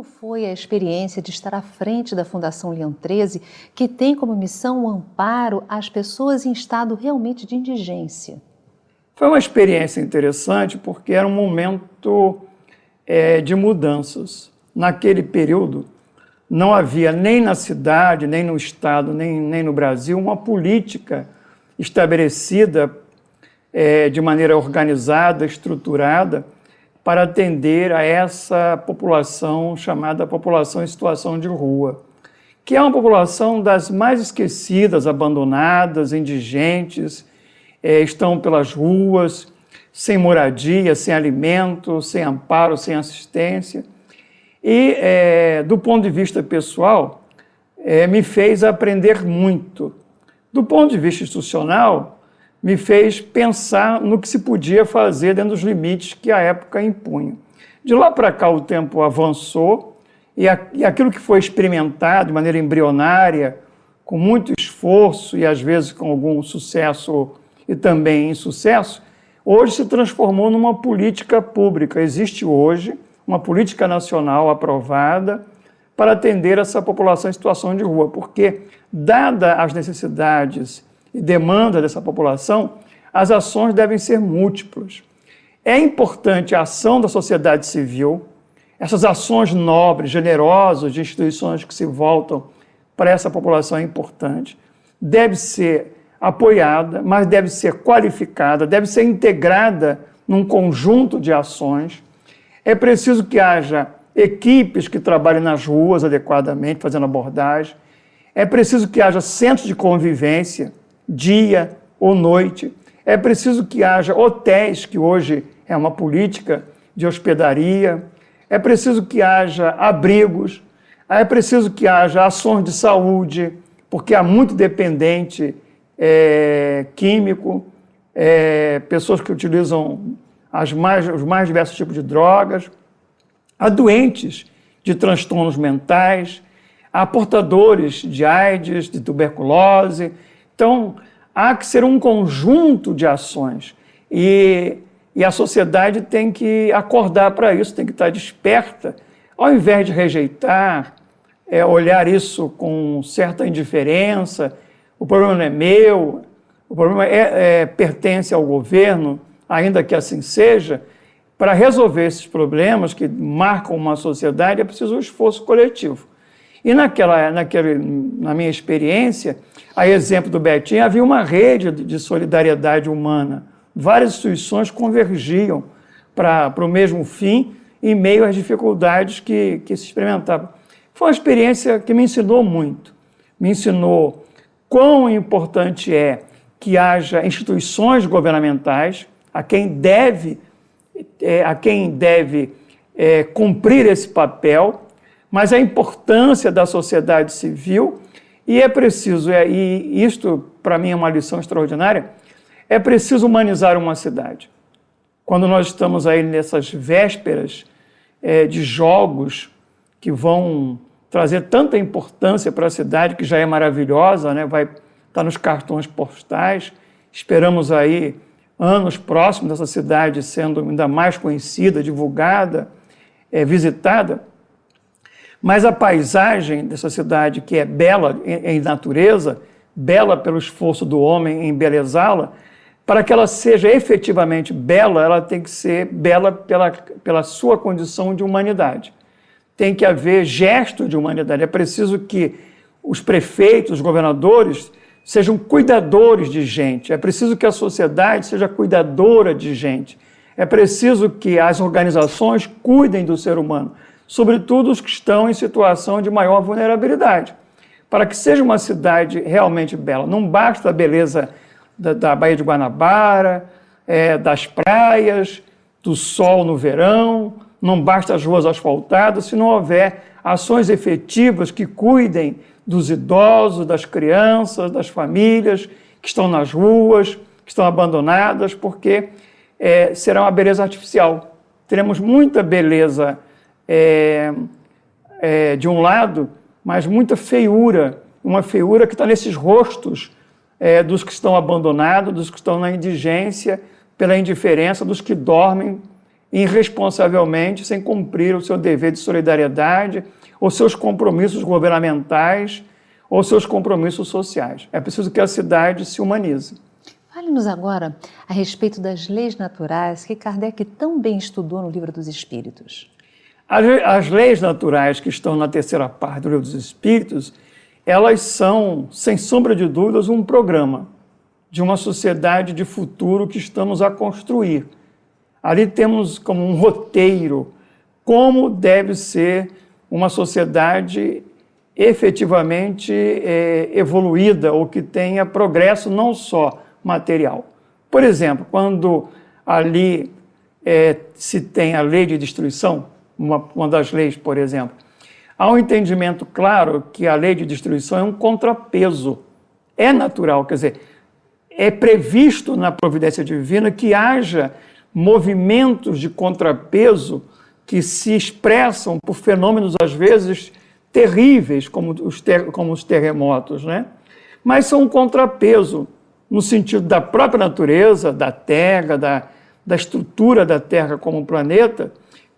Como foi a experiência de estar à frente da Fundação Leão 13, que tem como missão o amparo às pessoas em estado realmente de indigência? Foi uma experiência interessante porque era um momento de mudanças. Naquele período, não havia nem na cidade, nem no estado, nem no Brasil, uma política estabelecida de maneira organizada, estruturada, para atender a essa população chamada população em situação de rua, que é uma população das mais esquecidas, abandonadas, indigentes, estão pelas ruas, sem moradia, sem alimento, sem amparo, sem assistência. E, do ponto de vista pessoal, me fez aprender muito. Do ponto de vista institucional, me fez pensar no que se podia fazer dentro dos limites que a época impunha. De lá para cá o tempo avançou e aquilo que foi experimentado de maneira embrionária, com muito esforço e às vezes com algum sucesso e também insucesso, hoje se transformou numa política pública. Existe hoje uma política nacional aprovada para atender essa população em situação de rua, porque, dada as necessidades e demanda dessa população, as ações devem ser múltiplas. É importante a ação da sociedade civil, essas ações nobres, generosas, de instituições que se voltam para essa população é importante, deve ser apoiada, mas deve ser qualificada, deve ser integrada num conjunto de ações. É preciso que haja equipes que trabalhem nas ruas adequadamente, fazendo abordagem. É preciso que haja centros de convivência, dia ou noite. É preciso que haja hotéis, que hoje é uma política de hospedaria. É preciso que haja abrigos. É preciso que haja ações de saúde, porque há muito dependente químico, pessoas que utilizam os mais diversos tipos de drogas. Há doentes de transtornos mentais, há portadores de AIDS, de tuberculose. Então, há que ser um conjunto de ações e a sociedade tem que acordar para isso, tem que estar desperta, ao invés de rejeitar, olhar isso com certa indiferença. O problema não é meu, o problema pertence ao governo, ainda que assim seja. Para resolver esses problemas que marcam uma sociedade é preciso um esforço coletivo. E na minha experiência, a exemplo do Betinho, havia uma rede de solidariedade humana. Várias instituições convergiam para o mesmo fim em meio às dificuldades que se experimentavam. Foi uma experiência que me ensinou muito. Me ensinou quão importante é que haja instituições governamentais a quem deve cumprir esse papel, mas a importância da sociedade civil, e é preciso, e isto para mim é uma lição extraordinária, é preciso humanizar uma cidade. Quando nós estamos aí nessas vésperas de jogos que vão trazer tanta importância para a cidade, que já é maravilhosa, né? Vai estar nos cartões postais, esperamos aí anos próximos dessa cidade sendo ainda mais conhecida, divulgada, visitada. Mas a paisagem dessa cidade, que é bela em natureza, bela pelo esforço do homem em embelezá-la, para que ela seja efetivamente bela, ela tem que ser bela pela sua condição de humanidade. Tem que haver gesto de humanidade. É preciso que os prefeitos, os governadores, sejam cuidadores de gente. É preciso que a sociedade seja cuidadora de gente. É preciso que as organizações cuidem do ser humano, sobretudo os que estão em situação de maior vulnerabilidade, para que seja uma cidade realmente bela. Não basta a beleza da Baía de Guanabara, das praias, do sol no verão, não basta as ruas asfaltadas, se não houver ações efetivas que cuidem dos idosos, das crianças, das famílias que estão nas ruas, que estão abandonadas, porque será uma beleza artificial. Teremos muita beleza de um lado, mas muita feiura, uma feiura que está nesses rostos dos que estão abandonados, dos que estão na indigência, pela indiferença, dos que dormem irresponsavelmente, sem cumprir o seu dever de solidariedade, ou seus compromissos governamentais, ou seus compromissos sociais. É preciso que a cidade se humanize. Fale-nos agora a respeito das leis naturais que Kardec tão bem estudou no Livro dos Espíritos. As leis naturais que estão na terceira parte do Livro dos Espíritos, elas são, sem sombra de dúvidas, um programa de uma sociedade de futuro que estamos a construir. Ali temos como um roteiro como deve ser uma sociedade efetivamente evoluída ou que tenha progresso não só material. Por exemplo, quando ali se tem a lei de destruição, uma das leis, por exemplo, há um entendimento claro que a lei de destruição é um contrapeso. É natural, quer dizer, é previsto na providência divina que haja movimentos de contrapeso que se expressam por fenômenos, às vezes, terríveis, como os terremotos, né? Mas são um contrapeso no sentido da própria natureza, da Terra, da estrutura da Terra como planeta,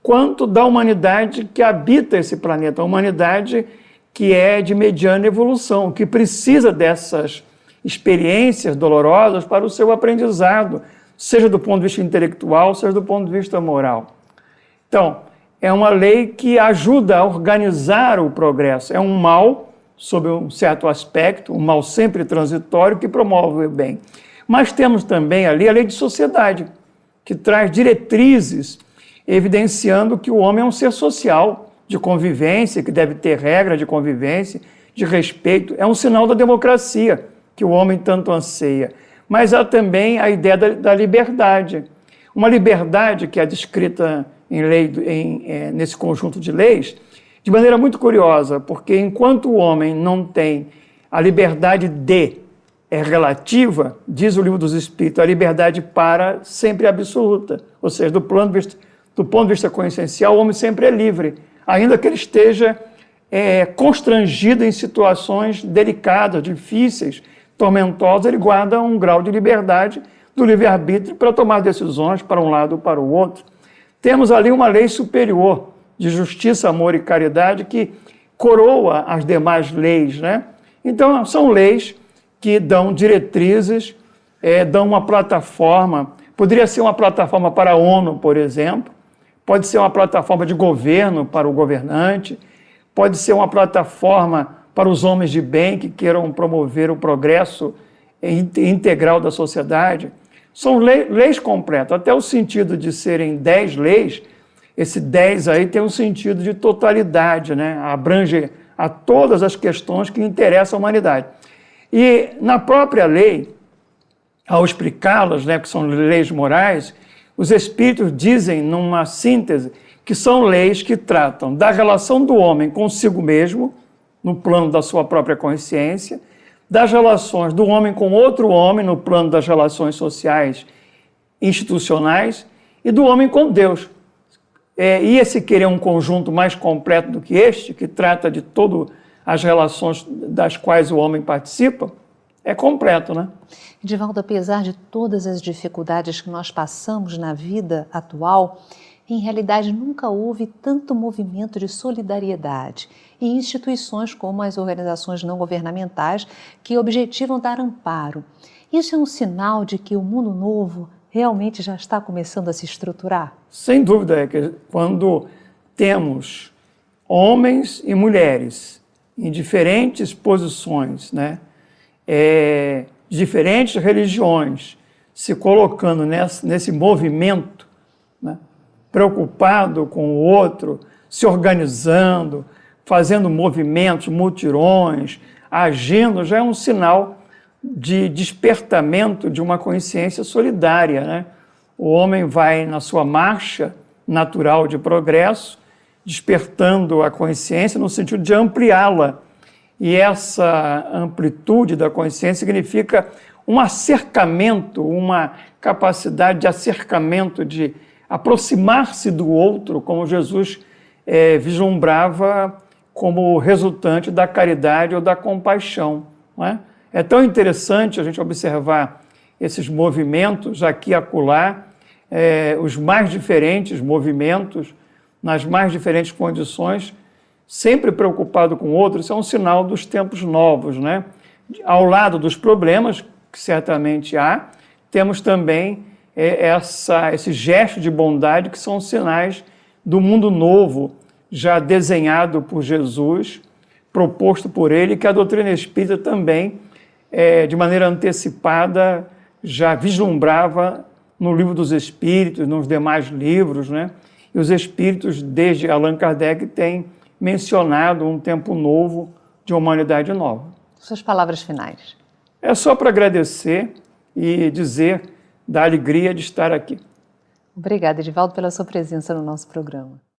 quanto da humanidade que habita esse planeta, a humanidade que é de mediana evolução, que precisa dessas experiências dolorosas para o seu aprendizado, seja do ponto de vista intelectual, seja do ponto de vista moral. Então, é uma lei que ajuda a organizar o progresso. É um mal, sob um certo aspecto, um mal sempre transitório, que promove o bem. Mas temos também ali a lei de sociedade, que traz diretrizes evidenciando que o homem é um ser social, de convivência, que deve ter regra de convivência, de respeito. É um sinal da democracia que o homem tanto anseia. Mas há também a ideia da liberdade. Uma liberdade que é descrita nesse conjunto de leis de maneira muito curiosa, porque enquanto o homem não tem a liberdade é relativa, diz o Livro dos Espíritos, a liberdade para sempre é absoluta. Ou seja, do ponto de vista consciencial, o homem sempre é livre, ainda que ele esteja constrangido em situações delicadas, difíceis, tormentosas, ele guarda um grau de liberdade do livre-arbítrio para tomar decisões para um lado ou para o outro. Temos ali uma lei superior de justiça, amor e caridade que coroa as demais leis, né? Então, são leis que dão diretrizes, dão uma plataforma. Poderia ser uma plataforma para a ONU, por exemplo, pode ser uma plataforma de governo para o governante, pode ser uma plataforma para os homens de bem que queiram promover o progresso integral da sociedade. São leis completas, até o sentido de serem 10 leis, esse 10 aí tem um sentido de totalidade, né? Abrange a todas as questões que interessam a humanidade. E na própria lei, ao explicá-las, né, que são leis morais, os espíritos dizem, numa síntese, que são leis que tratam da relação do homem consigo mesmo, no plano da sua própria consciência, das relações do homem com outro homem, no plano das relações sociais institucionais, e do homem com Deus. E esse querer um conjunto mais completo do que este, que trata de todas as relações das quais o homem participa, é completo, né? Edivaldo, apesar de todas as dificuldades que nós passamos na vida atual, em realidade nunca houve tanto movimento de solidariedade e instituições como as organizações não governamentais que objetivam dar amparo. Isso é um sinal de que o mundo novo realmente já está começando a se estruturar? Sem dúvida, é que quando temos homens e mulheres em diferentes posições, né, diferentes religiões, se colocando nesse movimento, né, preocupado com o outro, se organizando, fazendo movimentos, mutirões, agindo, já é um sinal de despertamento de uma consciência solidária, né? O homem vai na sua marcha natural de progresso, despertando a consciência no sentido de ampliá-la. E essa amplitude da consciência significa um acercamento, uma capacidade de acercamento, de aproximar-se do outro, como Jesus vislumbrava como resultante da caridade ou da compaixão, não é? É tão interessante a gente observar esses movimentos aqui e acolá, os mais diferentes movimentos, nas mais diferentes condições, sempre preocupado com outros, isso é um sinal dos tempos novos, né? Ao lado dos problemas, que certamente há, temos também esse gesto de bondade, que são sinais do mundo novo, já desenhado por Jesus, proposto por ele, que a doutrina espírita também, de maneira antecipada, já vislumbrava no Livro dos Espíritos, nos demais livros, né? E os Espíritos, desde Allan Kardec, têm mencionado um tempo novo de uma humanidade nova. Suas palavras finais. É só para agradecer e dizer da alegria de estar aqui. Obrigada, Edivaldo, pela sua presença no nosso programa.